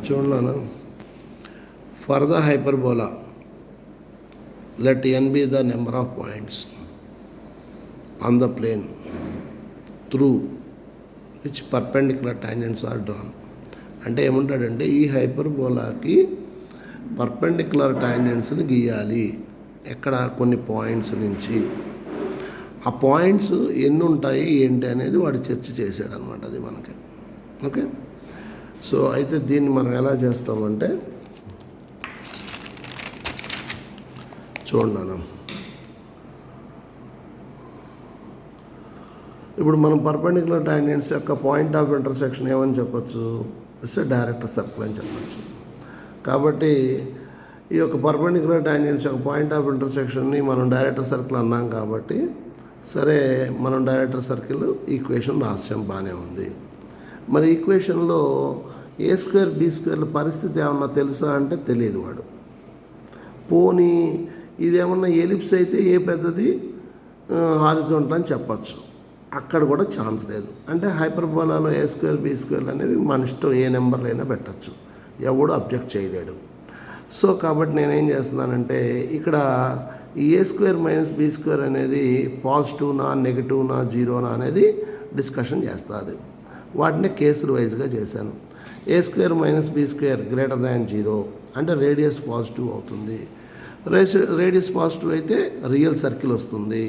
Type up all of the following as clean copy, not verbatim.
చూడలేను. For the hyperbola let n be the number of points on the plane through which perpendicular tangents are drawn. అంటే ఏమంటాడంటే ఈ హైపర్బోలాకి perpendicular టాంజెంట్స్ని గీయాలి. ఎక్కడ కొన్ని పాయింట్స్ నుంచి. ఆ పాయింట్స్ ఎన్ని ఉంటాయి ఏంటి అనేది వాడు చర్చ చేశాడు అనమాట. అది మనకి ఓకే. సో అయితే దీన్ని మనం ఎలా చేస్తామంటే చూడన్నాను. ఇప్పుడు మనం పర్పెండిక్యులర్ టాంజెంట్స్ యొక్క పాయింట్ ఆఫ్ ఇంటర్సెక్షన్ ఏమని చెప్పచ్చు? ఇట్స్ డైరెక్టర్ సర్కిల్ అని చెప్పచ్చు. కాబట్టి ఈ యొక్క పర్పెండిక్యులర్ టాంజెంట్స్ యొక్క పాయింట్ ఆఫ్ ఇంటర్సెక్షన్ని మనం డైరెక్టర్ సర్కిల్ అన్నాం. కాబట్టి సరే, మనం డైరెక్టర్ సర్కిల్ ఈక్వేషన్ రాసాం, బాగానే ఉంది. మరి ఈక్వేషన్లో ఏ స్క్వేర్ బి స్క్వేర్ల పరిస్థితి ఏమన్నా తెలుసా అంటే తెలియదు వాడు. పోనీ ఇదేమన్నా ఎలిప్స్ అయితే ఏ పెద్దది హారిజాంటల్ అని చెప్పచ్చు. అక్కడ కూడా ఛాన్స్ లేదు. అంటే హైపర్బోలాలో ఏ స్క్వేర్ బి స్క్వేర్లు అనేవి మన ఇష్టం, ఏ నెంబర్లు అయినా పెట్టచ్చు, ఎవడు అబ్జెక్ట్ చేయలేడు. సో కాబట్టి నేనేం చేస్తున్నానంటే ఇక్కడ ఏ స్క్వేర్ మైనస్ బి స్క్వేర్ అనేది పాజిటివ్నా నెగిటివ్నా జీరోనా అనేది డిస్కషన్ చేస్తుంది. వాటిని కేసులు వైజ్గా చేశాను. A square minus b square greater than zero అంటే రేడియస్ పాజిటివ్ అవుతుంది. రేడియస్ పాజిటివ్ అయితే రియల్ సర్కిల్ వస్తుంది.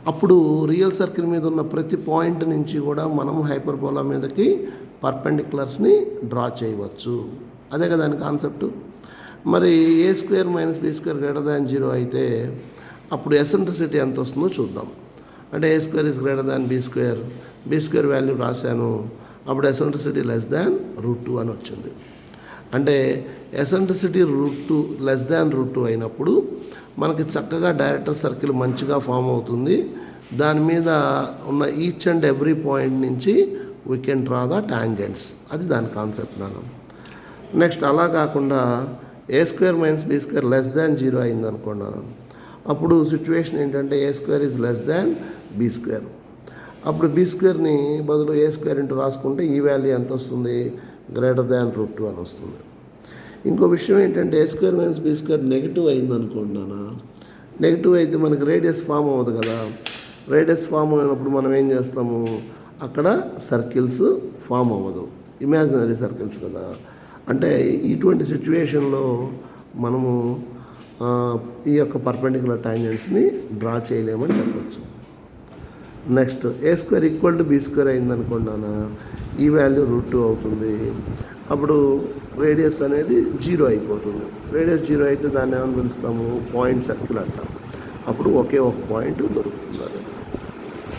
అప్పుడు రియల్ సర్కిల్ మీద ఉన్న ప్రతి పాయింట్ నుంచి కూడా మనం హైపర్బోలా మీదకి పర్పెండిక్యులర్స్ని డ్రా చేయవచ్చు. అదే కదా దాని కాన్సెప్ట్. మరి a square minus b square greater than zero అయితే అప్పుడు ఎసెంట్రిసిటీ ఎంత వస్తుందో చూద్దాం. అంటే a square is greater than b square value రాశాను. అప్పుడు ఎసెంట్రిసిటీ లెస్ దాన్ √2 అని వచ్చింది. అంటే ఎసెంట్రిసిటీ √2 లెస్ దాన్ √2 అయినప్పుడు మనకి చక్కగా డైరెక్టర్ సర్కిల్ మంచిగా ఫామ్ అవుతుంది. దాని మీద ఉన్న ఈచ్ అండ్ ఎవ్రీ పాయింట్ నుంచి we can draw the tangents. అది దాని కాన్సెప్ట్ నాను. నెక్స్ట్ అలా కాకుండా a square minus b square less than zero అయింది అనుకున్నాను. అప్పుడు సిచ్యువేషన్ ఏంటంటే a square is less than b square. అప్పుడు బి స్క్వేర్ని బదులు ఏ స్క్వేర్ ఇంటూ రాసుకుంటే ఈ వాల్యూ ఎంత వస్తుంది? గ్రేటర్ దాన్ √2 అని వస్తుంది. ఇంకో విషయం ఏంటంటే a square minus b square negative అయింది అనుకుంటున్నాను. నెగిటివ్ అయితే మనకి రేడియస్ ఫామ్ అవ్వదు కదా. రేడియస్ ఫామ్ అయినప్పుడు మనం ఏం చేస్తాము? అక్కడ సర్కిల్స్ ఫామ్ అవ్వదు, ఇమాజినరీ సర్కిల్స్ కదా. అంటే ఇటువంటి సిచ్యువేషన్లో మనము ఈ యొక్క పర్పెండిక్యులర్ టాంజెంట్స్ని డ్రా చేయలేమని చెప్పచ్చు. Next A square equal to be square అయింది అనుకున్నాను. ఈ వాల్యూ √2 అవుతుంది. అప్పుడు రేడియస్ అనేది జీరో అయిపోతుంది. రేడియస్ జీరో అయితే దాన్ని ఏమని పిలుస్తాము? పాయింట్ సర్కిల్ అంటాం. అప్పుడు ఒకే ఒక పాయింట్ దొరుకుతుంది.